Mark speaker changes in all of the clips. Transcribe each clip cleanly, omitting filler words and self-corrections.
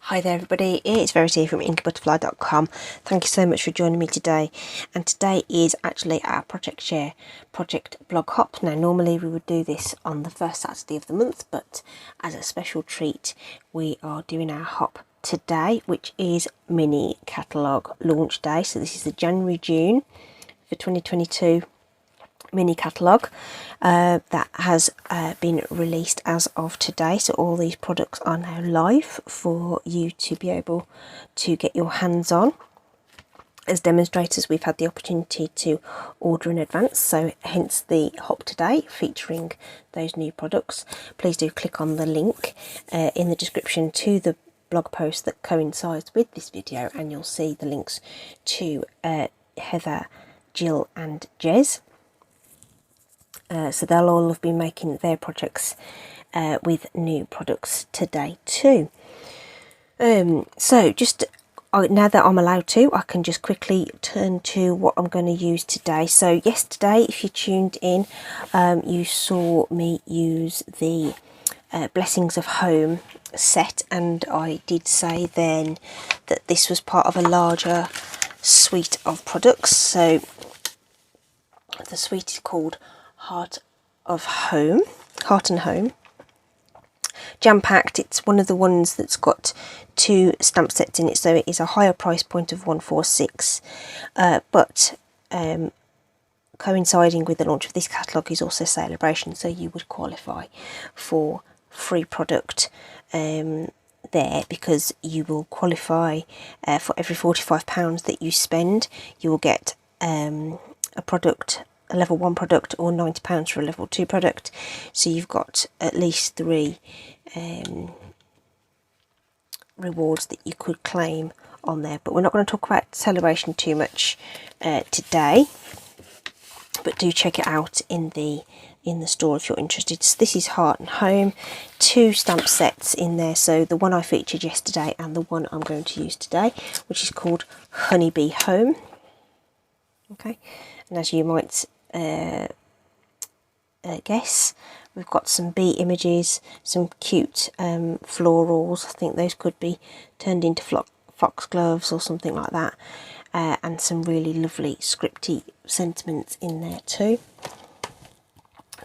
Speaker 1: Hi there everybody, it's Verity from inkybutterfly.com. Thank you so much for joining me today. And today is actually our Project Share Project blog hop. Now normally we would do this on the first Saturday of the month, but as a special treat we are doing our hop today, which is mini catalogue launch day. So this is the January-June for 2022 mini catalogue that has been released as of today. So all these products are now live for you to be able to get your hands on. As demonstrators, we've had the opportunity to order in advance, so hence the hop today featuring those new products. Please do click on the link in the description to the blog post that coincides with this video, and you'll see the links to Heather, Jill and Jez. So they'll all have been making their projects with new products today too. So just now that I'm allowed to, I can just quickly turn to what I'm going to use today. So yesterday, if you tuned in, you saw me use the Blessings of Home set, and I did say then that this was part of a larger suite of products. So the suite is called Heart and Home. Jam-packed. It's one of the ones that's got 2 stamp sets in it, so it is a higher price point of 146, but coinciding with the launch of this catalogue is also Celebration, so you would qualify for free product there, because you will qualify for every £45 that you spend, you will get a product, a level 1 product, or £90 for a level 2 product. So you've got at least 3 rewards that you could claim on there. But we're not going to talk about Celebration too much today, but do check it out in the store if you're interested. So this is Heart and Home, 2 stamp sets in there, so the one I featured yesterday and the one I'm going to use today, which is called Honeybee Home. Okay, and as you might guess, we've got some bee images, some cute florals. I think those could be turned into foxgloves or something like that, and some really lovely scripty sentiments in there too.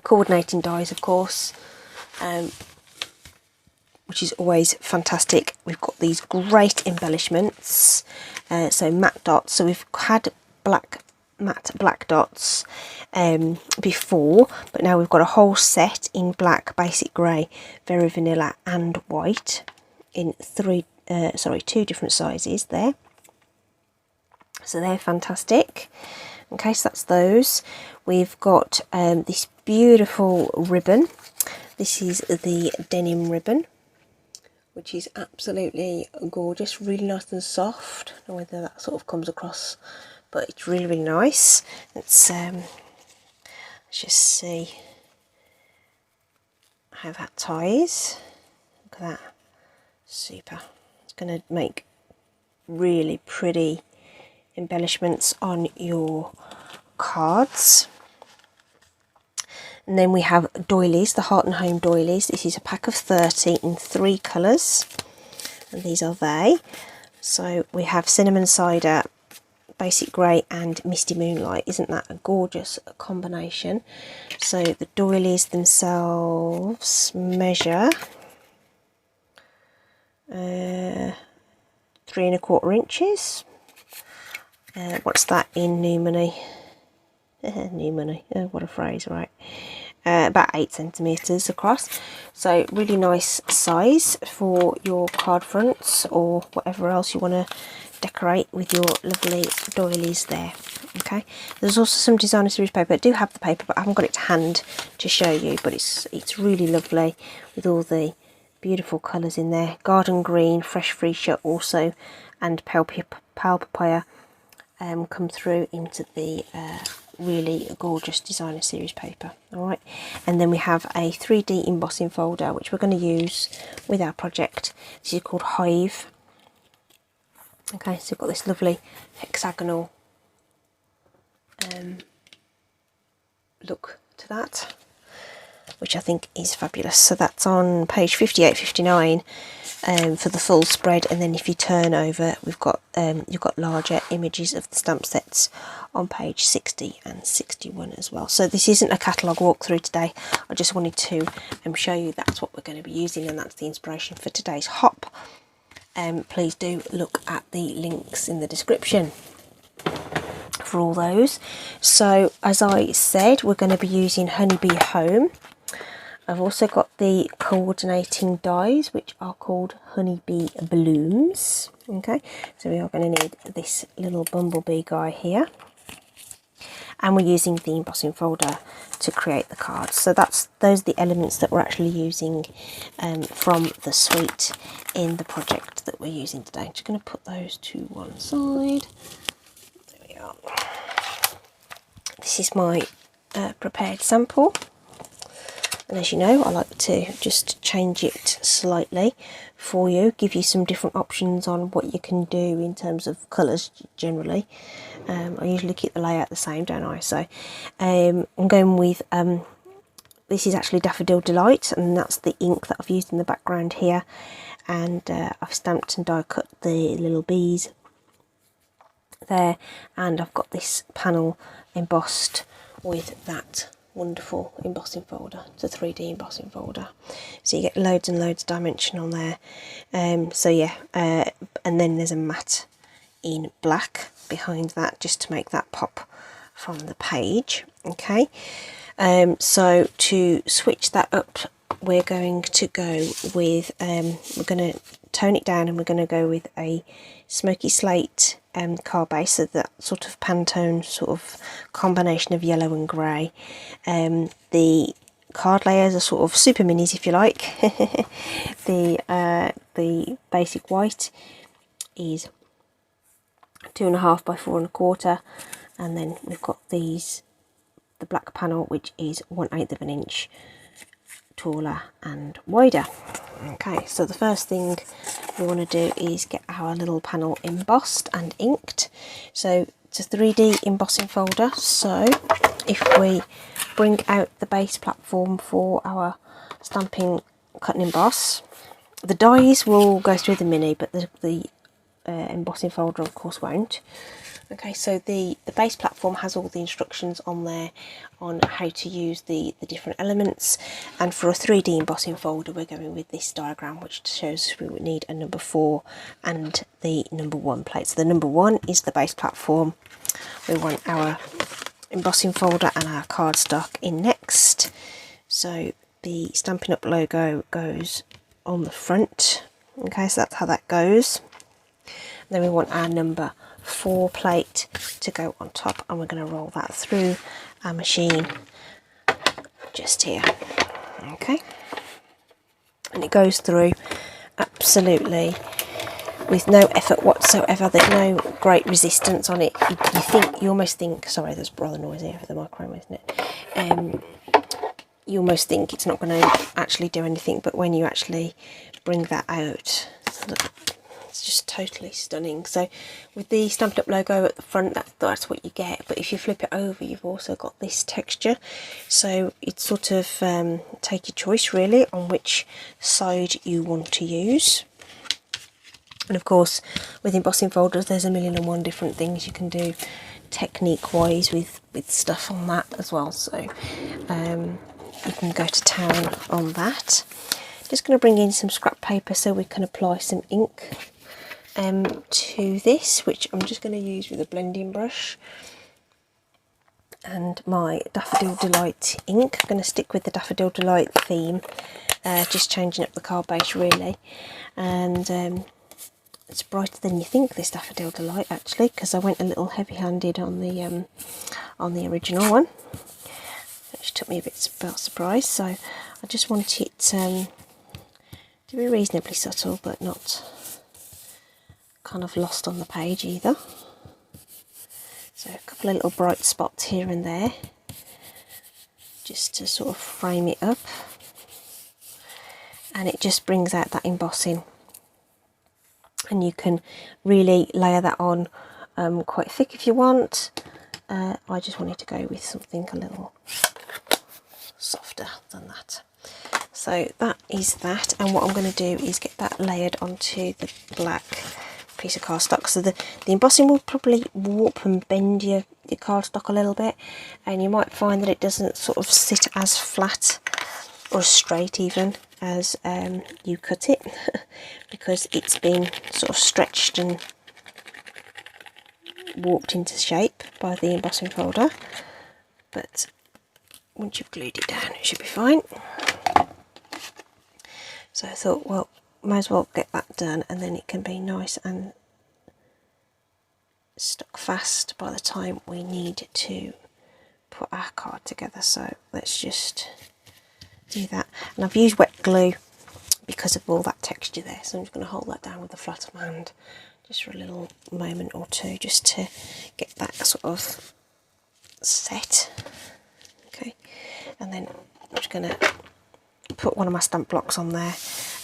Speaker 1: Coordinating dies, of course, which is always fantastic. We've got these great embellishments, so matte dots. So we've had matte black dots before, but now we've got a whole set in black, basic grey, very vanilla and white in 2 different sizes there. So they're fantastic. Okay, so that's those. We've got this beautiful ribbon. This is the Denim Ribbon, which is absolutely gorgeous, really nice and soft. I don't know whether that sort of comes across, but it's really, really nice. Let's just see how that ties. Look at that, super. It's going to make really pretty embellishments on your cards. And then we have doilies, the Heart and Home doilies. This is a pack of 30 in 3 colours, and these are they. So we have Cinnamon Cider, Basic Grey and Misty Moonlight. Isn't that a gorgeous combination? So the doilies themselves measure 3 1/4 inches. What's that in new money? New money, what a phrase, right? About 8 centimetres across. So really nice size for your card fronts or whatever else you want to decorate with your lovely doilies there. Okay, there's also some designer series paper. I do have the paper, but I haven't got it to hand to show you, but it's really lovely with all the beautiful colours in there. Garden green, fresh freesia also, and pale papaya come through into the really gorgeous designer series paper. Alright, and then we have a 3D embossing folder which we're going to use with our project. This is called Hive. Okay, so we've got this lovely hexagonal look to that. which I think is fabulous. So that's on page 58, 59 for the full spread, and then if you turn over, we've got you've got larger images of the stamp sets on page 60 and 61 as well. So this isn't a catalogue walkthrough today. I just wanted to show you that's what we're going to be using, and that's the inspiration for today's hop. Please do look at the links in the description for all those. So as I said, we're going to be using Honeybee Home. I've also got the coordinating dies, which are called Honeybee Blooms. Okay, so we are going to need this little bumblebee guy here, and we're using the embossing folder to create the cards. So those are the elements that we're actually using from the suite in the project that we're using today. I'm just going to put those to one side. There we are. This is my prepared sample, and as you know, I like to just change it slightly for you, give you some different options on what you can do in terms of colours generally. I usually keep the layout the same, don't I? So I'm going with, this is actually Daffodil Delight, and that's the ink that I've used in the background here, and I've stamped and die cut the little bees there, and I've got this panel embossed with that wonderful embossing folder. It's a 3D embossing folder, so you get loads and loads of dimension on there. So yeah, and then there's a matte in black behind that, just to make that pop from the page. Okay, so to switch that up, we're going to go with we're going to tone it down, and we're going to go with a smoky slate card base, so that sort of Pantone sort of combination of yellow and grey. The card layers are sort of super minis, if you like. The basic white is 2.5 by 4.25, and then we've got the black panel, which is 1/8 of an inch taller and wider. Okay, so the first thing we want to do is get our little panel embossed and inked. So it's a 3D embossing folder, so if we bring out the base platform for our stamping cut and emboss, the dies will go through the mini, but the embossing folder of course won't. Okay, so the base platform has all the instructions on there on how to use the different elements, and for a 3D embossing folder we're going with this diagram, which shows we would need a number 4 and the number 1 plate. So the number 1 is the base platform. We want our embossing folder and our cardstock in next. So the Stampin' Up logo goes on the front. Okay, so that's how that goes. Then we want our number 4 plate to go on top, and we're going to roll that through our machine just here. Okay, and it goes through absolutely with no effort whatsoever. There's no great resistance on it. You almost think, sorry, there's rather noisy over the microphone, isn't it? You almost think it's not going to actually do anything, but when you actually bring that out, look, it's just totally stunning. So with the Stampin' Up logo at the front, that's what you get, but if you flip it over, you've also got this texture, so it's sort of take your choice really on which side you want to use. And of course with embossing folders there's 1,000,001 different things you can do technique wise with stuff on that as well, so you can go to town on that. Just going to bring in some scrap paper so we can apply some ink to this, which I'm just going to use with a blending brush and my Daffodil Delight ink. I'm going to stick with the Daffodil Delight theme, just changing up the card base really, and it's brighter than you think, this Daffodil Delight, actually, because I went a little heavy-handed on the original one, which took me a bit by surprise. So I just want it to be reasonably subtle, but not kind of lost on the page either. So a couple of little bright spots here and there, just to sort of frame it up, and it just brings out that embossing. And you can really layer that on quite thick if you want. I just wanted to go with something a little softer than that. So that is that, and what I'm going to do is get that layered onto the black piece of cardstock. So the embossing will probably warp and bend your cardstock a little bit, and you might find that it doesn't sort of sit as flat or straight even as you cut it because it's been sort of stretched and warped into shape by the embossing folder. But once you've glued it down, it should be fine. So I thought, well, might as well get that done, and then it can be nice and stuck fast by the time we need to put our card together. So let's just do that. And I've used wet glue because of all that texture there, so I'm just going to hold that down with the flat of my hand just for a little moment or two, just to get that sort of set. Okay, and then I'm just going to put one of my stamp blocks on there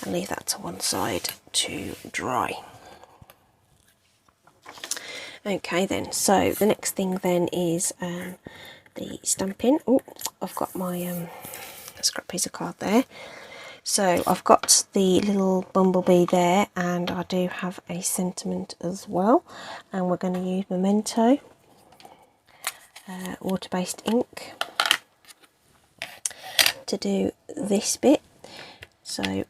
Speaker 1: and leave that to one side to dry. Okay then, so the next thing then is the stamping. Oh, I've got my scrap piece of card there. So I've got the little bumblebee there, and I do have a sentiment as well, and we're going to use Memento water-based ink to do this bit. So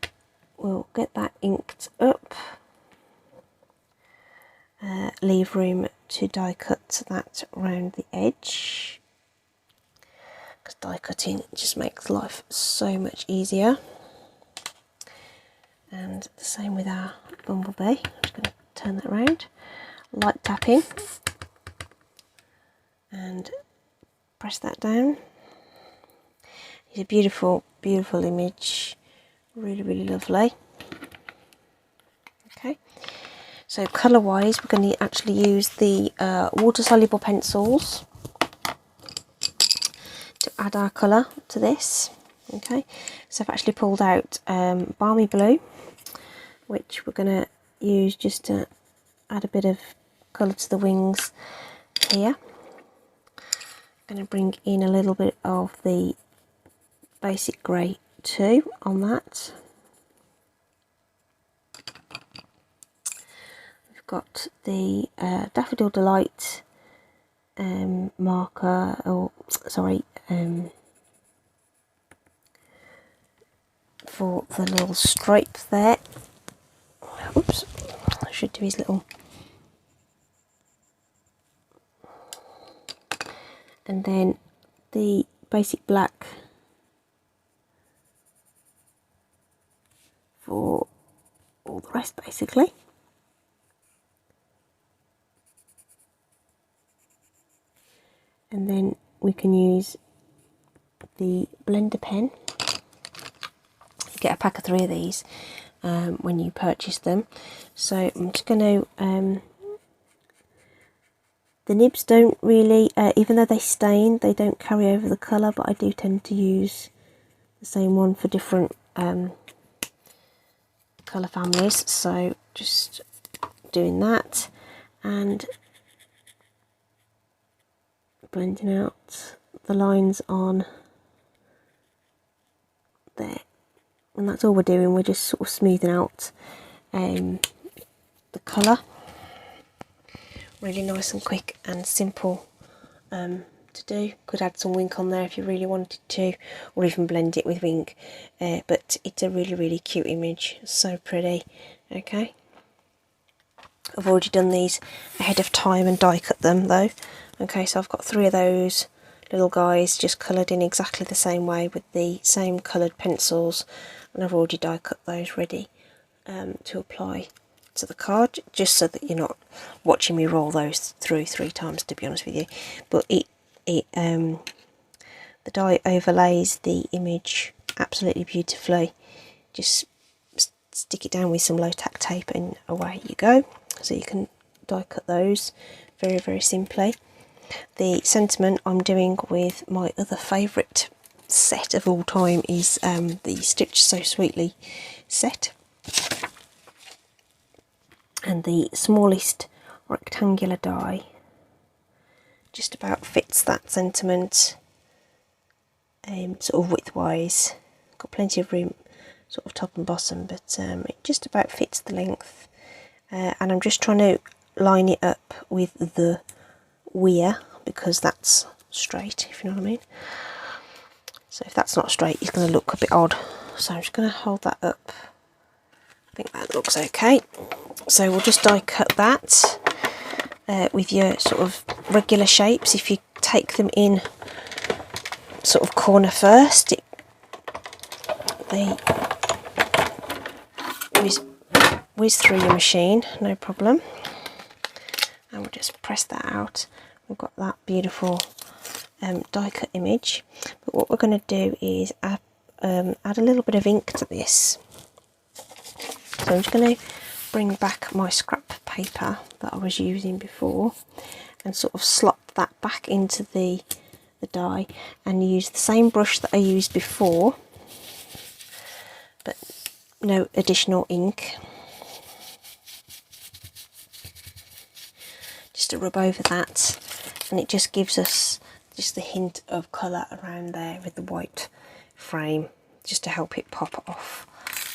Speaker 1: we'll get that inked up, leave room to die cut that around the edge, because die cutting just makes life so much easier. And the same with our bumblebee. I'm just going to turn that around, light tapping, and press that down. It's a beautiful, beautiful image, really, really lovely. Okay, so colour wise, we're going to actually use the water soluble pencils to add our colour to this. Okay, so I've actually pulled out Balmy Blue, which we're going to use just to add a bit of colour to the wings here. I'm going to bring in a little bit of the basic grey too on that. We've got the Daffodil Delight marker, or sorry, for the little stripe there. Oops, I should do his little. And then the basic black for all the rest, basically. And then we can use the blender pen. You get a pack of 3 of these when you purchase them. So I'm just going to, the nibs don't really, even though they stain, they don't carry over the colour, but I do tend to use the same one for different colour families. So just doing that and blending out the lines on there, and that's all we're doing. We're just sort of smoothing out the colour. Really nice and quick and simple to do. Could add some ink on there if you really wanted to, or even blend it with ink, but it's a really, really cute image, so pretty. Okay, I've already done these ahead of time and die cut them though. Okay, so I've got 3 of those little guys just coloured in exactly the same way with the same coloured pencils, and I've already die cut those ready to apply to the card, just so that you're not watching me roll those through 3 times, to be honest with you. But the die overlays the image absolutely beautifully. Just stick it down with some low tack tape and away you go. So you can die cut those very, very simply. The sentiment I'm doing with my other favourite set of all time is the Stitch So Sweetly set. And the smallest rectangular die just about fits that sentiment sort of widthwise. Got plenty of room sort of top and bottom, but it just about fits the length. And I'm just trying to line it up with the weir, because that's straight, if you know what I mean. So if that's not straight, it's going to look a bit odd. So I'm just going to hold that up. I think that looks okay. So we'll just die cut that with your sort of regular shapes. If you take them in sort of corner first, they whiz through your machine, no problem. And we'll just press that out. We've got that beautiful die cut image. But what we're going to do is add a little bit of ink to this. So I'm just going to bring back my scrap paper that I was using before and sort of slot that back into the die, and use the same brush that I used before, but no additional ink. Just to rub over that, and it just gives us just a hint of colour around there with the white frame, just to help it pop off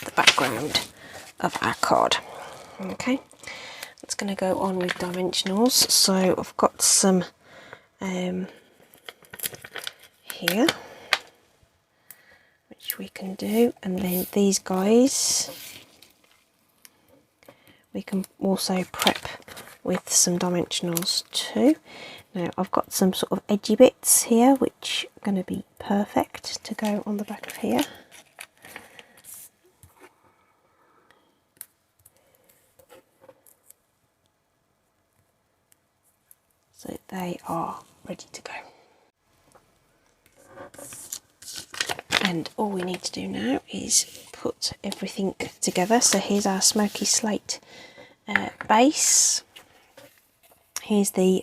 Speaker 1: the background of our card. Okay, it's going to go on with dimensionals. So I've got some here, which we can do, and then these guys we can also prep with some dimensionals too. Now I've got some sort of edgy bits here which are going to be perfect to go on the back of here. So they are ready to go. And all we need to do now is put everything together. So here's our smoky slate base. Here's the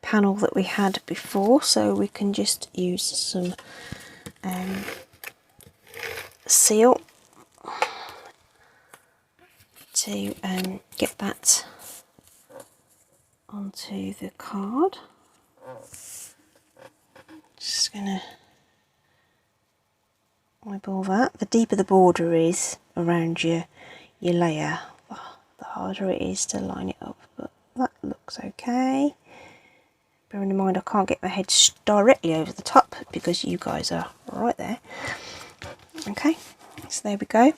Speaker 1: panel that we had before, so we can just use some seal to get that onto the card. Just gonna eyeball that. The deeper the border is around your layer, the harder it is to line it up, but that looks okay. Bearing in mind I can't get my head directly over the top because you guys are right there. Okay, so there we go.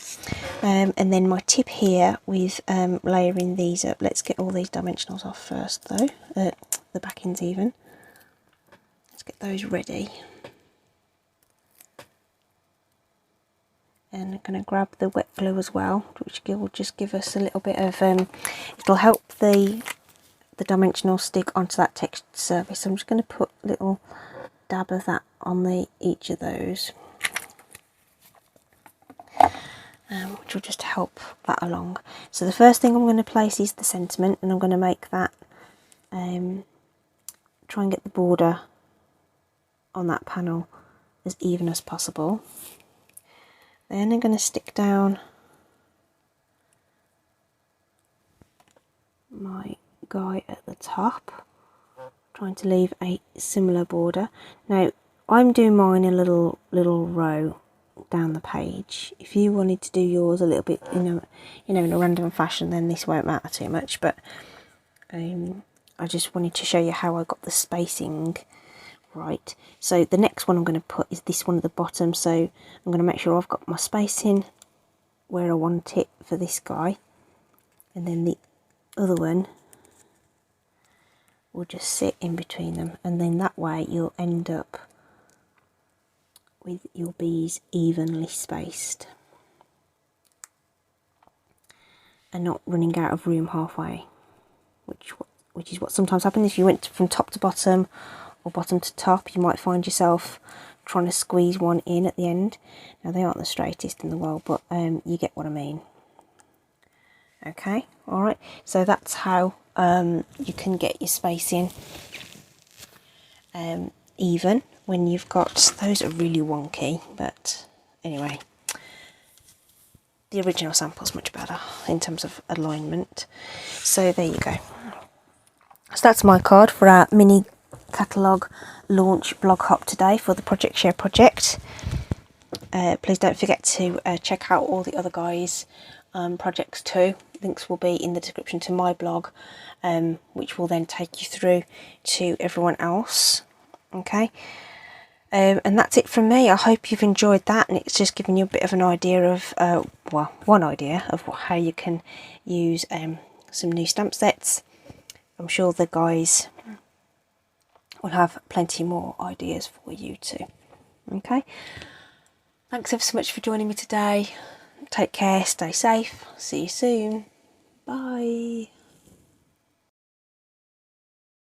Speaker 1: And then my tip here with layering these up, let's get all these dimensionals off first though, the back ends even. Let's get those ready. And I'm going to grab the wet glue as well, which will just give us a little bit of, it'll help the dimensional stick onto that textured surface. So I'm just going to put a little dab of that on each of those, which will just help that along. So the first thing I'm going to place is the sentiment, and I'm going to make that, try and get the border on that panel as even as possible. Then I'm going to stick down my guy at the top, trying to leave a similar border. Now I'm doing mine in a little row down the page. If you wanted to do yours a little bit in a random fashion, then this won't matter too much, but I just wanted to show you how I got the spacing right. So the next one I'm going to put is this one at the bottom, so I'm going to make sure I've got my spacing where I want it for this guy, and then the other one will just sit in between them, and then that way you'll end up with your bees evenly spaced and not running out of room halfway, which is what sometimes happens if you went from top to bottom or bottom to top. You might find yourself trying to squeeze one in at the end. Now they aren't the straightest in the world, but you get what I mean. Okay, alright, so that's how you can get your spacing even when you've got, those are really wonky, but anyway, the original sample's much better in terms of alignment. So there you go. So that's my card for our mini Catalogue launch blog hop today for the Project Share project. Please don't forget to check out all the other guys' projects too. Links will be in the description to my blog, which will then take you through to everyone else. Okay, and that's it from me. I hope you've enjoyed that, and it's just given you a bit of an idea of, well, one idea of how you can use some new stamp sets. I'm sure the guys will have plenty more ideas for you too. Okay, thanks ever so much for joining me today. Take care, stay safe, see you soon, bye.